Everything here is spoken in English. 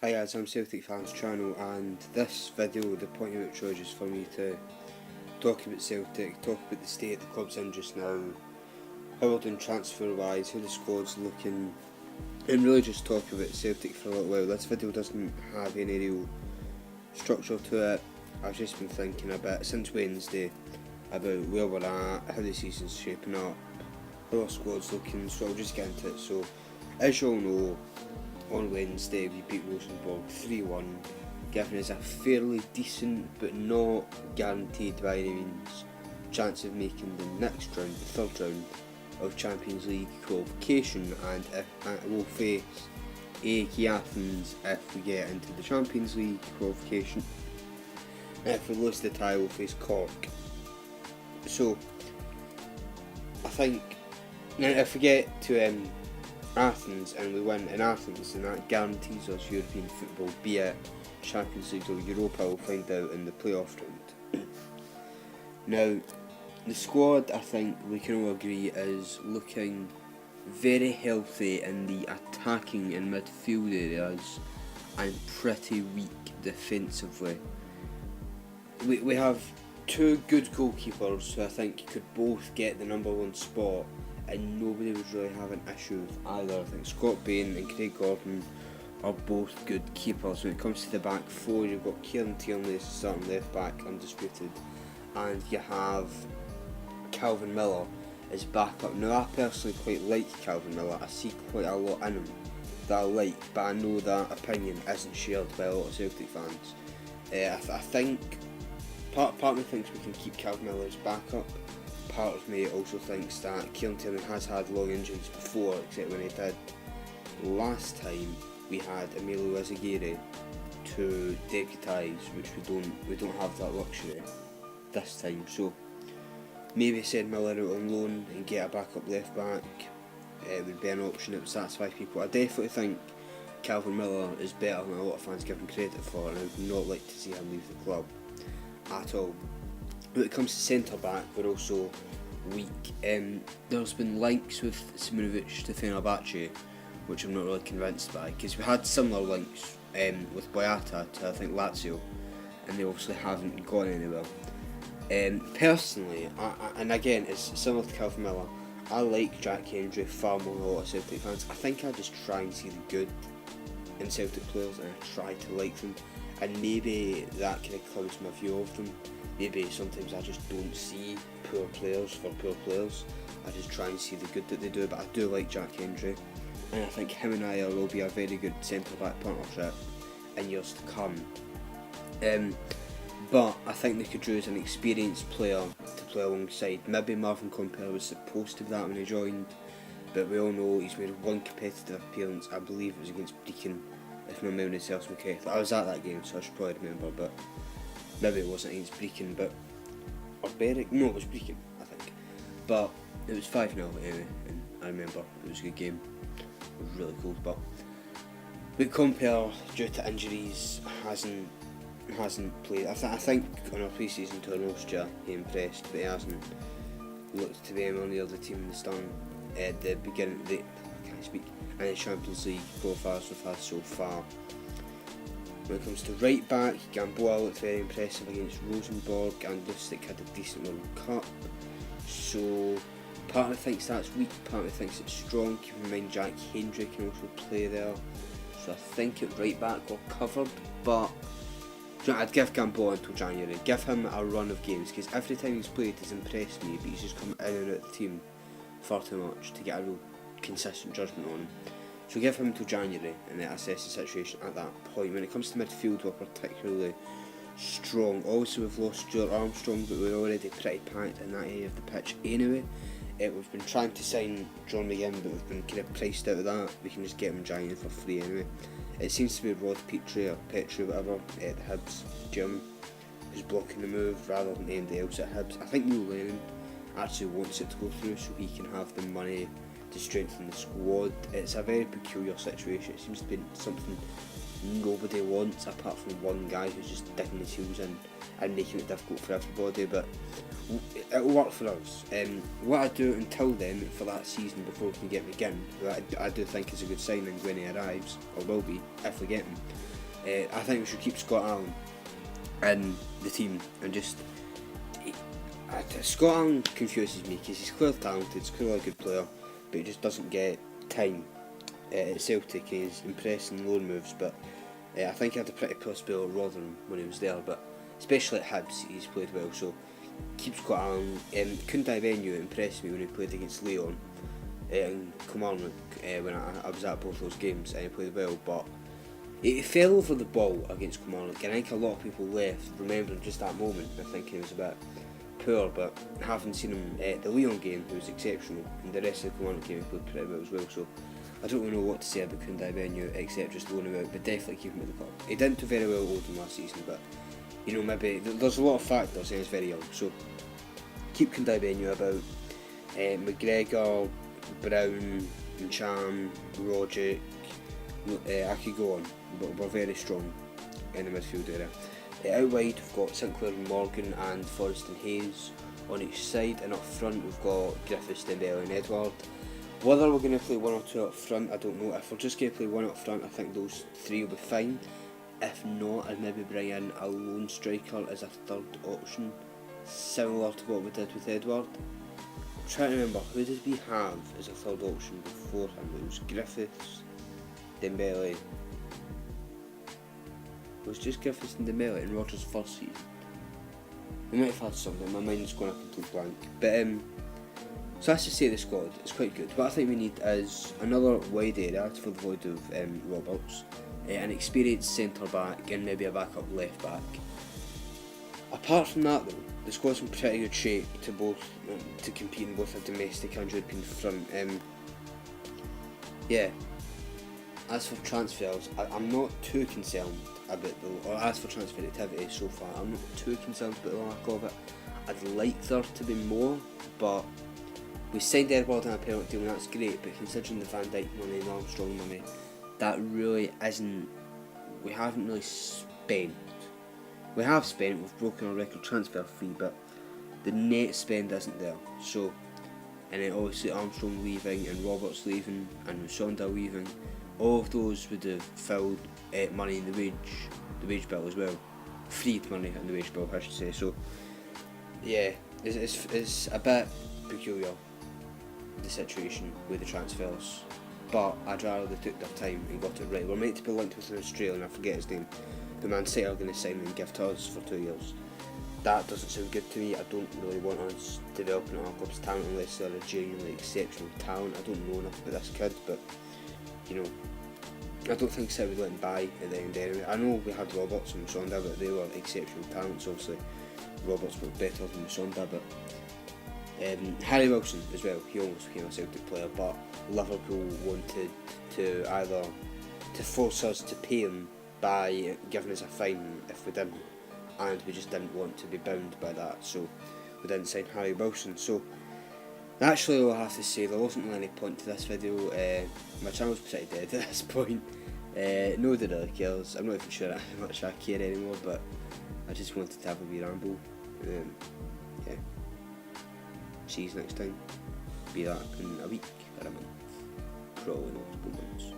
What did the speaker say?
Hi guys, I'm Celtic Fans channel, and this video, the point of it was just for me to talk about Celtic, talk about the state the club's in just now, how we're doing transfer wise, how the squad's looking, and really just talk about Celtic for a little while. This video doesn't have any real structure to it. I've just been thinking a bit since Wednesday about where we're at, how the season's shaping up, how our squad's looking, so I'll just get into it. So, as you all know, on Wednesday we beat Rosenborg 3-1, giving us a fairly decent but not guaranteed by any means chance of making the next round, the third round of Champions League qualification, and we'll face AEK Athens if we get into the Champions League qualification. If we lose the tie, we'll face Cork. So I think now if we get to Athens and we win in Athens, then that guarantees us European football, be it Champions League or Europa. We'll find out in the playoff round. Now, the squad, I think we can all agree, is looking very healthy in the attacking and midfield areas and pretty weak defensively. We have two good goalkeepers who I think could both get the number one spot, and nobody would really have an issue with either. I think Scott Bain and Craig Gordon are both good keepers. When it comes to the back four, you've got Kieran Tierney starting left back, undisputed, and you have Calvin Miller as backup. Now, I personally quite like Calvin Miller. I see quite a lot in him that I like, but I know that opinion isn't shared by a lot of Celtic fans. I think part of me thinks we can keep Calvin Miller as backup. Part of me also thinks that Kieran Tierney has had long injuries before, except when he did last time we had Emilio Ezagiri to deputise, which we don't have that luxury this time. So maybe send Miller out on loan and get a backup left back. It would be an option that would satisfy people. I definitely think Calvin Miller is better than a lot of fans give him credit for, and I would not like to see him leave the club at all. When it comes to centre back, we're also weak. There's been links with Simonovic to Fenerbahce, which I'm not really convinced by, because we had similar links with Boyata to I think Lazio, and they obviously haven't gone anywhere. Personally, and again it's similar to Calvin Miller, I like Jack Hendry far more than a lot of Celtic fans. I think I just try and see the good in Celtic players, and I try to like them, and maybe that kind of clouds my view of them. Maybe sometimes I just don't see poor players for poor players. I just try and see the good that they do, but I do like Jack Hendry, and I think him and Ayer will be a very good centre-back partnership in years to come. But I think they could use an experienced player to play alongside. Maybe Marvin Compere was supposed to be that when he joined, but we all know he's made one competitive appearance. I believe it was against Brecon, if my memory serves me correct. I was at that game, so I should probably remember, but maybe it wasn't against Brecon, or Berwick. No, it was Brecon, I think. But it was 5-0 anyway, and I remember it was a good game. It was really cool, but Compere, due to injuries, hasn't played. I think on our pre-season tour in Austria he impressed, but he hasn't looked to be anywhere near the team that's done at the beginning. And the Champions League qualifiers we've had so far. When it comes to right back, Gamboa looked very impressive against Rosenborg, and Lustig had a decent World Cup. So part of me thinks that's weak, part of me thinks it's strong. Keep in mind Jack Hendry can also play there. So I think at right back we're covered, but I'd give Gamboa until January. Give him a run of games, because every time he's played he's impressed me, but he's just come in and out of the team far too much to get a real consistent judgment on him. So give him until January and then assess the situation at that point. When it comes to midfield, we're particularly strong. Also, we've lost Stuart Armstrong, but we're already pretty packed in that area of the pitch anyway. We've been trying to sign John McGinn, but we've been kind of priced out of that. We can just get him in January for free anyway. It seems to be Rod Petrie, whatever, at the Hibs gym, who's blocking the move rather than anybody else at Hibs. I think Neil Lennon actually wants it to go through so he can have the money to strengthen the squad. It's a very peculiar situation. It seems to be something nobody wants, apart from one guy who's just digging his heels in and making it difficult for everybody, but it'll work for us. What I do until then, for that season, before we can get McGinn, I do think is a good signing when he arrives, or will be, if we get him. I think we should keep Scott Allen in the team, and just... Scott Allen confuses me, because he's clearly talented, he's clearly a good player, but he just doesn't get time. At Celtic, he's impressing loan moves, but I think he had a pretty poor spell at Rotherham when he was there, but especially at Hibs he's played well, so keep Scott Allen. Kundai impressed me when he played against Leon and Kilmarnock when I was at both those games, and he played well, but he fell over the ball against Kilmarnock, and I think a lot of people left remembering just that moment and thinking he was a bit poor, but having seen him at the Leon game, he was exceptional, and the rest of the Kilmarnock game he played pretty well as well, so I don't really know what to say about Kundai except just loan him out, but definitely keep him at the club. He didn't do very well at Oldham last season, but you know, maybe there's a lot of factors, and he's very young, so keep Kundai about. McGregor, Brown, Chan, Rogic, I could go on, but we're very strong in the midfield area. Out wide we've got Sinclair and Morgan and Forrest and Hayes on each side, and up front we've got Griffiths, Dembele and Edward. Whether we're going to play one or two up front, I don't know. If we're just going to play one up front, I think those three will be fine. If not, I'd maybe bring in a lone striker as a third option, similar to what we did with Edward. I'm trying to remember, who did we have as a third option before him? It was Griffiths, Dembele. It was just Griffiths and Dembele in Rodgers' first season. We might have had something, my mind's going a complete blank. But so that's to say the squad is quite good. What I think we need is another wide area to fill the void of Roberts, an experienced centre back and maybe a backup left back. Apart from that though, the squad's in pretty good shape to compete in both a domestic and European front. Yeah. As for transfers, I'm not too concerned about or as for transfer activity so far, I'm not too concerned about the lack of it. I'd like there to be more, but we signed Edward in a penalty deal and that's great, but considering the Van Dijk money and Armstrong money, that really isn't, we haven't really spent. We have spent, we've broken our record transfer fee, but the net spend isn't there. So, and then obviously Armstrong leaving and Roberts leaving and Musonda leaving, all of those would have filled money in the wage bill as well. Freed money in the wage bill, I should say. So, yeah, it's a bit peculiar, the situation with the transfers, but I'd rather they took their time and got it right. We're meant to be linked with an Australian, I forget his name, who Man City are going to sign and give to us for 2 years. That doesn't sound good to me. I don't really want us developing our club's talent unless they're a genuinely exceptional talent. I don't know enough about this kid, but you know, I don't think City would let him buy at the end anyway. I know we had Roberts and Musonda, but they were exceptional talents. Obviously Roberts was better than Musonda, but Harry Wilson as well, he almost became a Celtic player, but Liverpool wanted to either to force us to pay him by giving us a fine if we didn't, and we just didn't want to be bound by that, so we didn't sign Harry Wilson. So that's really all I have to say. There wasn't really any point to this video. My channel's pretty dead at this point. Nobody really cares. I'm not even sure how much I care anymore, but I just wanted to have a wee ramble. Yeah. See you next time. Be that in a week or a month. Probably multiple months.